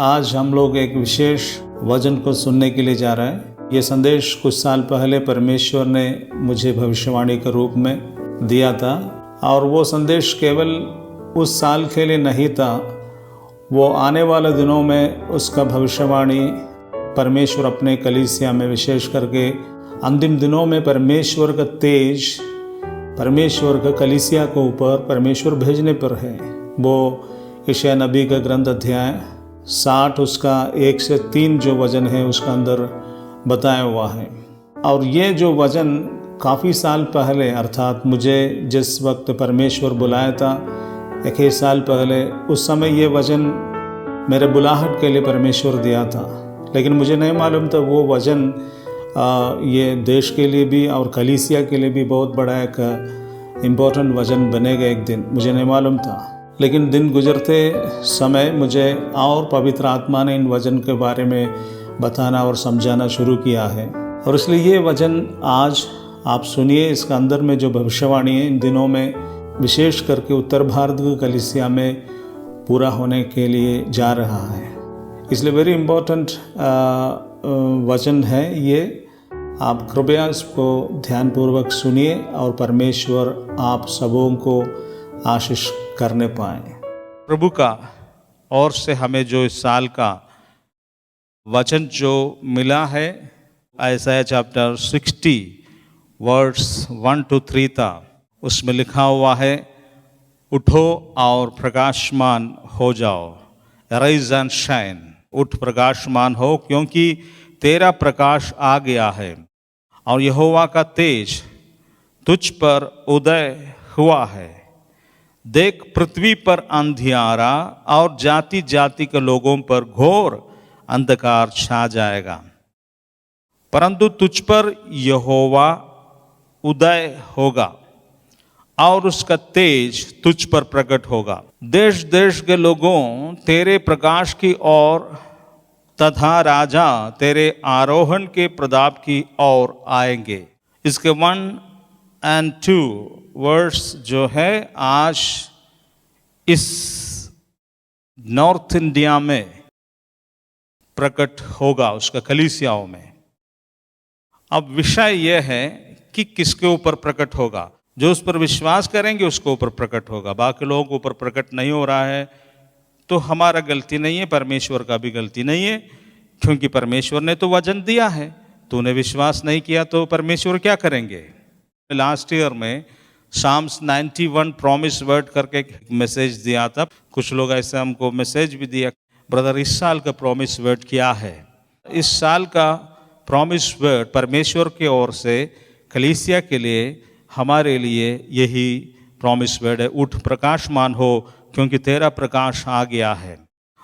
आज हम लोग एक विशेष वचन को सुनने के लिए जा रहे हैं। ये संदेश कुछ साल पहले परमेश्वर ने मुझे भविष्यवाणी के रूप में दिया था और वो संदेश केवल उस साल के लिए नहीं था, वो आने वाले दिनों में उसका भविष्यवाणी परमेश्वर अपने कलीसिया में विशेष करके अंतिम दिनों में परमेश्वर का तेज परमेश्वर का कलीसिया के ऊपर परमेश्वर भेजने पर है। वो यशायाह नबी का ग्रंथ अध्याय 60 उसका 1 से 3 जो वचन है उसका अंदर बताया हुआ है। और ये जो वचन काफ़ी साल पहले अर्थात मुझे जिस वक्त परमेश्वर बुलाया था 1 साल पहले, उस समय ये वचन मेरे बुलाहट के लिए परमेश्वर दिया था, लेकिन मुझे नहीं मालूम था वो वचन ये देश के लिए भी और कलीसिया के लिए भी बहुत बड़ा एक इम्पोर्टेंट वचन बनेगा एक दिन, मुझे नहीं मालूम था। लेकिन दिन गुजरते समय मुझे और पवित्र आत्मा ने इन वचन के बारे में बताना और समझाना शुरू किया है, और इसलिए ये वचन आज आप सुनिए। इसका अंदर में जो भविष्यवाणी है इन दिनों में विशेष करके उत्तर भारत की कलीसिया में पूरा होने के लिए जा रहा है, इसलिए वेरी इम्पोर्टेंट वचन है ये। आप कृपया इसको ध्यानपूर्वक सुनिए और परमेश्वर आप सबों को आशीष करने पाए। प्रभु का ओर से हमें जो इस साल का वचन जो मिला है, यशायाह चैप्टर 60 वर्स 1 to 3 था। उसमें लिखा हुआ है, उठो और प्रकाशमान हो जाओ, राइज एंड शाइन। उठ प्रकाशमान हो, क्योंकि तेरा प्रकाश आ गया है और यहोवा का तेज तुझ पर उदय हुआ है। देख पृथ्वी पर अंधियारा और जाति जाति के लोगों पर घोर अंधकार छा जाएगा, परंतु तुझ पर यहोवा उदय होगा और उसका तेज तुझ पर प्रकट होगा। देश देश के लोगों तेरे प्रकाश की ओर तथा राजा तेरे आरोहण के प्रताप की ओर आएंगे। इसके 1 and 2 वर्स जो है आज इस नॉर्थ इंडिया में प्रकट होगा, उसका कलीसियाओं में। अब विषय यह है कि किसके ऊपर प्रकट होगा। जो उस पर विश्वास करेंगे उसके ऊपर प्रकट होगा। बाकी लोगों के ऊपर प्रकट नहीं हो रहा है तो हमारा गलती नहीं है, परमेश्वर का भी गलती नहीं है, क्योंकि परमेश्वर ने तो वचन दिया है। तूने विश्वास नहीं किया तो परमेश्वर क्या करेंगे। लास्ट ईयर में साम्स 91 प्रॉमिस वर्ड करके एक मैसेज दिया था। कुछ लोग ऐसे हमको मैसेज भी दिया, ब्रदर इस साल का प्रॉमिस वर्ड क्या है। इस साल का प्रॉमिस वर्ड परमेश्वर की ओर से कलीसिया के लिए हमारे लिए यही प्रॉमिस वर्ड है, उठ प्रकाशमान हो, क्योंकि तेरा प्रकाश आ गया है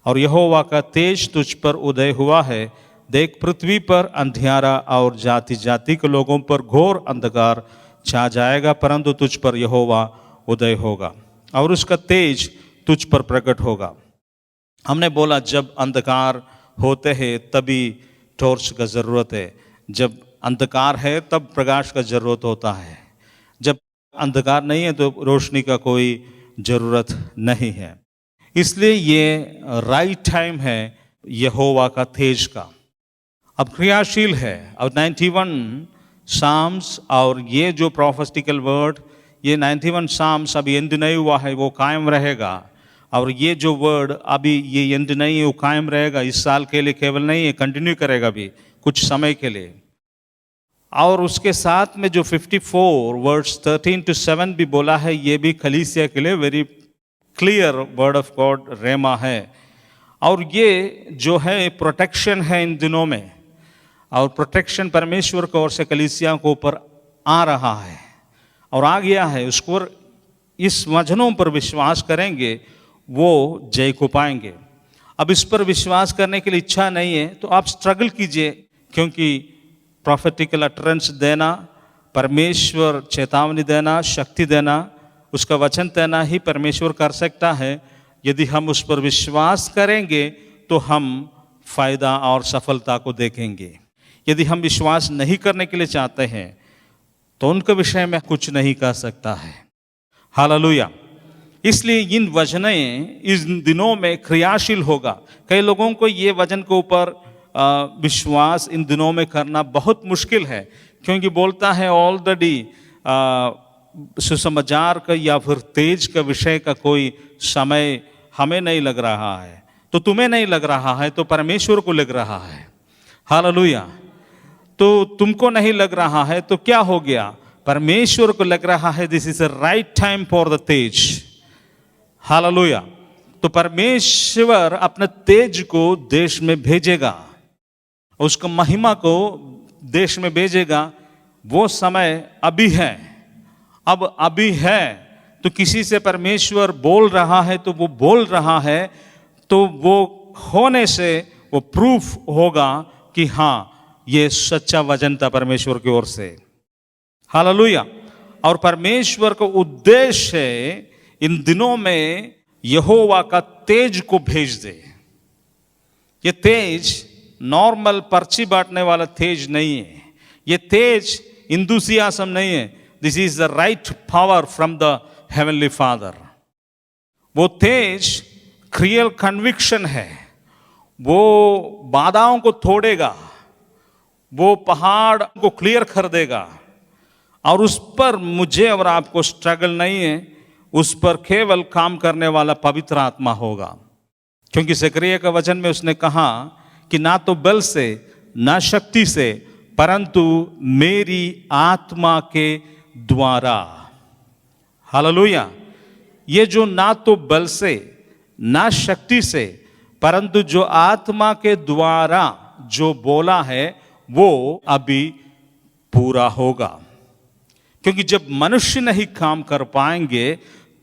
और यहोवा का तेज तुझ पर उदय हुआ है। देख पृथ्वी पर अंधियारा और जाति जाति के लोगों पर घोर अंधकार छा जाएगा, परंतु तुझ पर यहोवा उदय होगा और उसका तेज तुझ पर प्रकट होगा। हमने बोला जब अंधकार होते हैं तभी टॉर्च का ज़रूरत है, जब अंधकार है तब प्रकाश का ज़रूरत होता है, जब अंधकार नहीं है तो रोशनी का कोई ज़रूरत नहीं है। इसलिए ये राइट टाइम है यहोवा का तेज का। अब क्रियाशील है। अब 91 साम्स और ये जो प्रोफेटिकल वर्ड, ये 91 साम्स अभी एंड नहीं हुआ है, वो कायम रहेगा। और ये जो वर्ड अभी ये एंड नहीं है, वो कायम रहेगा। इस साल के लिए केवल नहीं है, कंटिन्यू करेगा भी कुछ समय के लिए। और उसके साथ में जो 54 वर्ड्स 13 to 7 भी बोला है, ये भी कलीसिया के लिए very clear word of God रेमा है। और ये जो है प्रोटेक्शन है इन दिनों में, और प्रोटेक्शन परमेश्वर की ओर से कलीसिया के ऊपर आ रहा है और आ गया है। उसको इस वचनों पर विश्वास करेंगे वो जय को पाएंगे। अब इस पर विश्वास करने के लिए इच्छा नहीं है तो आप स्ट्रगल कीजिए, क्योंकि प्रोफेटिकल अटरेंस देना, परमेश्वर चेतावनी देना, शक्ति देना, उसका वचन देना ही परमेश्वर कर सकता है। यदि हम उस पर विश्वास करेंगे तो हम फायदा और सफलता को देखेंगे। यदि हम विश्वास नहीं करने के लिए चाहते हैं तो उनके विषय में कुछ नहीं कह सकता है। हालेलुया। इसलिए इन वचनें इस दिनों में क्रियाशील होगा। कई लोगों को ये वचन के ऊपर विश्वास इन दिनों में करना बहुत मुश्किल है, क्योंकि बोलता है ऑलरेडी सुसमाचार का या फिर तेज का विषय का कोई समय हमें नहीं लग रहा है। तो तुम्हें नहीं लग रहा है तो परमेश्वर को लग रहा है। हालेलुया। तो तुमको नहीं लग रहा है तो क्या हो गया? परमेश्वर को लग रहा है this is a right time for the Tej. Hallelujah. तो परमेश्वर अपने तेज को देश में भेजेगा, उसका महिमा को देश में भेजेगा। वो समय अभी है। अब अभी है तो किसी से परमेश्वर बोल रहा है तो वो बोल रहा है, तो वो होने से वो प्रूफ होगा कि हाँ ये सच्चा वचन था परमेश्वर की ओर से। हालेलुया। और परमेश्वर का उद्देश्य है इन दिनों में यहोवा का तेज को भेज दे। ये तेज नॉर्मल पर्ची बांटने वाला तेज नहीं है, ये तेज इंदुसियासम नहीं है। This is the right power from the heavenly father. वो तेज रियल कन्विक्शन है, वो बाधाओं को तोड़ेगा, वो पहाड़ को क्लियर कर देगा। और उस पर मुझे और आपको स्ट्रगल नहीं है, उस पर केवल काम करने वाला पवित्र आत्मा होगा। क्योंकि ज़करिया का वचन में उसने कहा कि ना तो बल से ना शक्ति से परंतु मेरी आत्मा के द्वारा। हालेलुया। ये जो ना तो बल से ना शक्ति से परंतु जो आत्मा के द्वारा जो बोला है वो अभी पूरा होगा। क्योंकि जब मनुष्य नहीं काम कर पाएंगे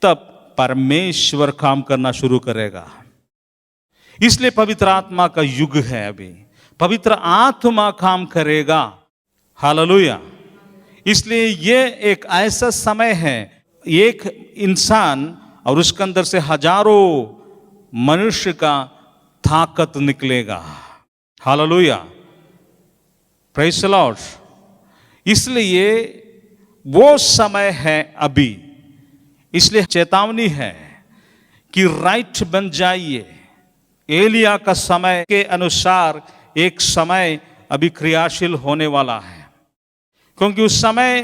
तब परमेश्वर काम करना शुरू करेगा। इसलिए पवित्र आत्मा का युग है। अभी पवित्र आत्मा काम करेगा। हालेलुया। इसलिए ये एक ऐसा समय है, एक इंसान और उसके अंदर से हजारों मनुष्य का ताकत निकलेगा। हालेलुया। Praise the Lord. इसलिए वो समय है अभी। इसलिए चेतावनी है कि राइट बन जाइए। एलिया का समय के अनुसार एक समय अभी क्रियाशील होने वाला है, क्योंकि उस समय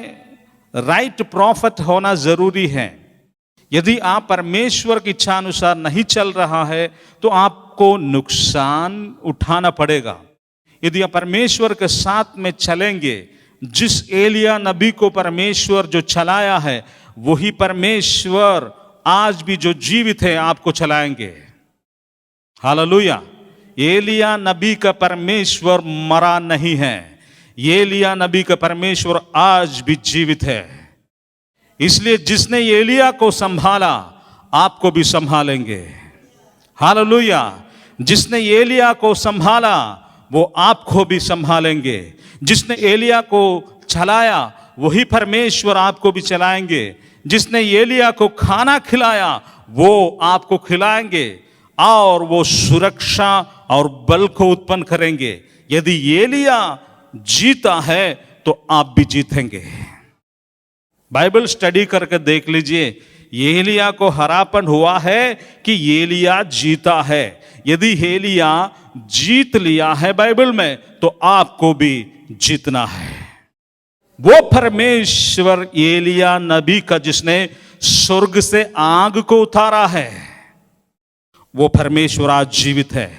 राइट प्रॉफिट होना जरूरी है। यदि आप परमेश्वर की इच्छा अनुसार नहीं चल रहा है तो आपको नुकसान उठाना पड़ेगा। यदि आप परमेश्वर के साथ में चलेंगे, जिस एलिया नबी को परमेश्वर जो चलाया है वही परमेश्वर आज भी जो जीवित है आपको चलाएंगे। हालेलुया। एलिया नबी का परमेश्वर मरा नहीं है, एलिया नबी का परमेश्वर आज भी जीवित है। इसलिए जिसने एलिया को संभाला आपको भी संभालेंगे। हालेलुया। जिसने एलिया को संभाला वो आपको भी संभालेंगे। जिसने एलिया को चलाया वही परमेश्वर आपको भी चलाएंगे। जिसने एलिया को खाना खिलाया वो आपको खिलाएंगे और वो सुरक्षा और बल को उत्पन्न करेंगे। यदि एलिया जीता है तो आप भी जीतेंगे। बाइबल स्टडी करके देख लीजिए, एलिया को हरापन हुआ है कि एलिया जीता है। यदि एलिया जीत लिया है बाइबल में तो आपको भी जीतना है। वो परमेश्वर एलिया नबी का जिसने स्वर्ग से आग को उतारा है, वो परमेश्वर आज जीवित है।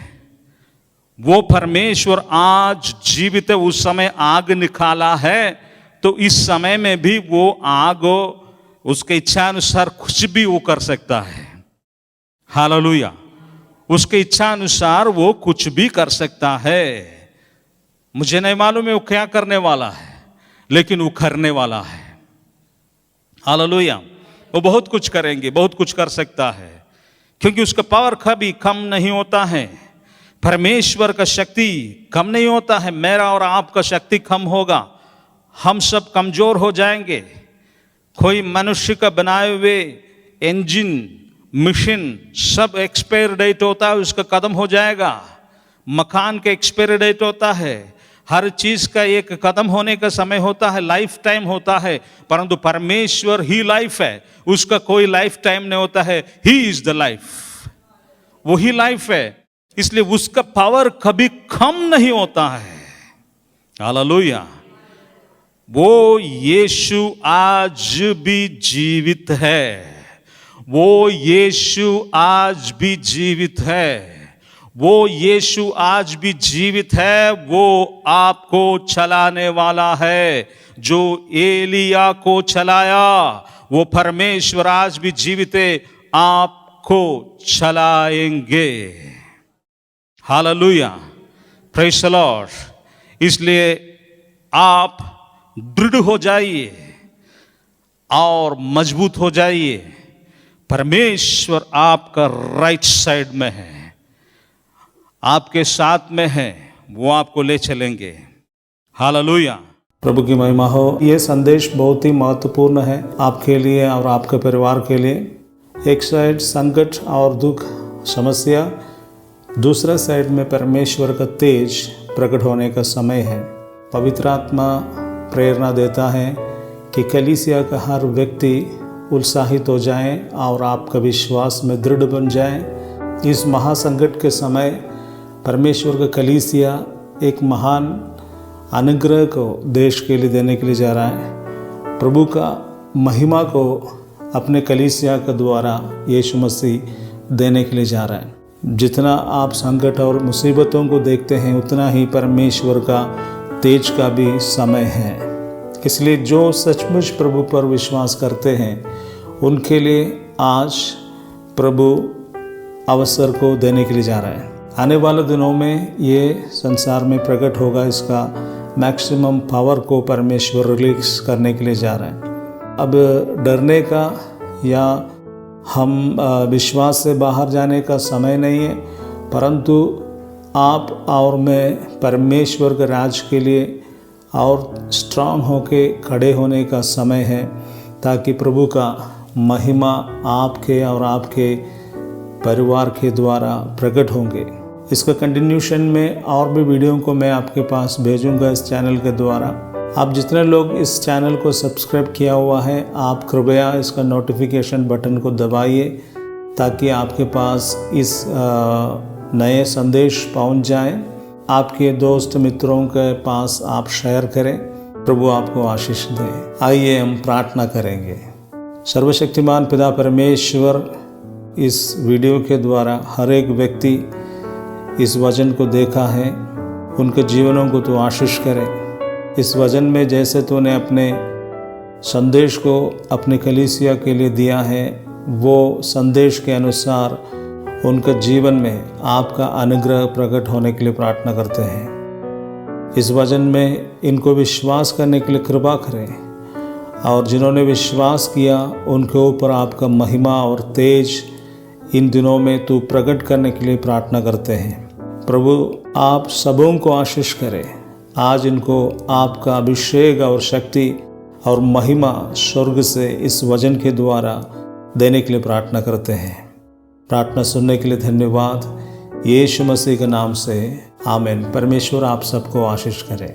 वो परमेश्वर आज जीवित है। उस समय आग निकाला है तो इस समय में भी वो आग उसके इच्छा अनुसार कुछ भी वो कर सकता है। हालेलुया। उसके इच्छा अनुसार वो कुछ भी कर सकता है। मुझे नहीं मालूम है वो क्या करने वाला है, लेकिन वो करने वाला है। हालेलुया। वो बहुत कुछ करेंगे, बहुत कुछ कर सकता है, क्योंकि उसका पावर कभी कम नहीं होता है। परमेश्वर का शक्ति कम नहीं होता है। मेरा और आपका शक्ति कम होगा, हम सब कमजोर हो जाएंगे। कोई मनुष्य का बनाए हुए इंजन मिशन सब एक्सपायर डेट होता है, उसका खत्म हो जाएगा। मकान का एक्सपायर डेट होता है, हर चीज का एक खत्म होने का समय होता है, लाइफ टाइम होता है, परंतु परमेश्वर ही लाइफ है, उसका कोई लाइफ टाइम नहीं होता है। ही इज द लाइफ, वही लाइफ है, इसलिए उसका पावर कभी कम नहीं होता है। हालेलुया। वो यीशु आज भी जीवित है, वो यीशु आज भी जीवित है, वो यीशु आज भी जीवित है। वो आपको चलाने वाला है, जो एलिया को चलाया, वो परमेश्वर आज भी जीवित है, आपको चलाएंगे। Hallelujah, praise the Lord. इसलिए आप दृढ़ हो जाइए और मजबूत हो जाइए। परमेश्वर आपका राइट साइड में है, आपके साथ में है, वो आपको ले चलेंगे। हालेलुया। प्रभु की महिमा हो। ये संदेश बहुत ही महत्वपूर्ण है आपके लिए और आपके परिवार के लिए। एक साइड संकट और दुख, समस्या, दूसरा साइड में परमेश्वर का तेज प्रकट होने का समय है। पवित्र आत्मा प्रेरणा देता है कि कलीसिया का हर व्यक्ति उत्साहित हो जाए और आपका विश्वास में दृढ़ बन जाए। इस महासंकट के समय परमेश्वर का कलीसिया एक महान अनुग्रह को देश के लिए देने के लिए जा रहा है। प्रभु का महिमा को अपने कलीसिया के द्वारा यीशु मसीह देने के लिए जा रहा है। जितना आप संकट और मुसीबतों को देखते हैं, उतना ही परमेश्वर का तेज का भी समय है। इसलिए जो सचमुच प्रभु पर विश्वास करते हैं, उनके लिए आज प्रभु अवसर को देने के लिए जा रहा है। आने वाले दिनों में ये संसार में प्रकट होगा, इसका मैक्सिमम पावर को परमेश्वर रिलीज करने के लिए जा रहा है। अब डरने का या हम विश्वास से बाहर जाने का समय नहीं है, परंतु आप और मैं परमेश्वर के राज के लिए और स्ट्रांग होके खड़े होने का समय है, ताकि प्रभु का महिमा आपके और आपके परिवार के द्वारा प्रकट होंगे। इसका कंटिन्यूशन में और भी वीडियो को मैं आपके पास भेजूंगा इस चैनल के द्वारा। आप जितने लोग इस चैनल को सब्सक्राइब किया हुआ है, आप कृपया इसका नोटिफिकेशन बटन को दबाइए, ताकि आपके पास इस नए संदेश पहुंच जाए। आपके दोस्त मित्रों के पास आप शेयर करें। प्रभु आपको आशीष दे। आइए हम प्रार्थना करेंगे। सर्वशक्तिमान पिता परमेश्वर, इस वीडियो के द्वारा हर एक व्यक्ति इस वचन को देखा है, उनके जीवनों को तो आशीष करे। इस वचन में जैसे तूने अपने संदेश को अपने कलीसिया के लिए दिया है, वो संदेश के अनुसार उनके जीवन में आपका अनुग्रह प्रकट होने के लिए प्रार्थना करते हैं। इस वचन में इनको विश्वास करने के लिए कृपा करें, और जिन्होंने विश्वास किया उनके ऊपर आपका महिमा और तेज इन दिनों में तू प्रकट करने के लिए प्रार्थना करते हैं। प्रभु आप सबों को आशीष करें। आज इनको आपका अभिषेक और शक्ति और महिमा स्वर्ग से इस वचन के द्वारा देने के लिए प्रार्थना करते हैं। प्रार्थना सुनने के लिए धन्यवाद। यीशु मसीह के नाम से आमीन। परमेश्वर आप सबको आशीष करे।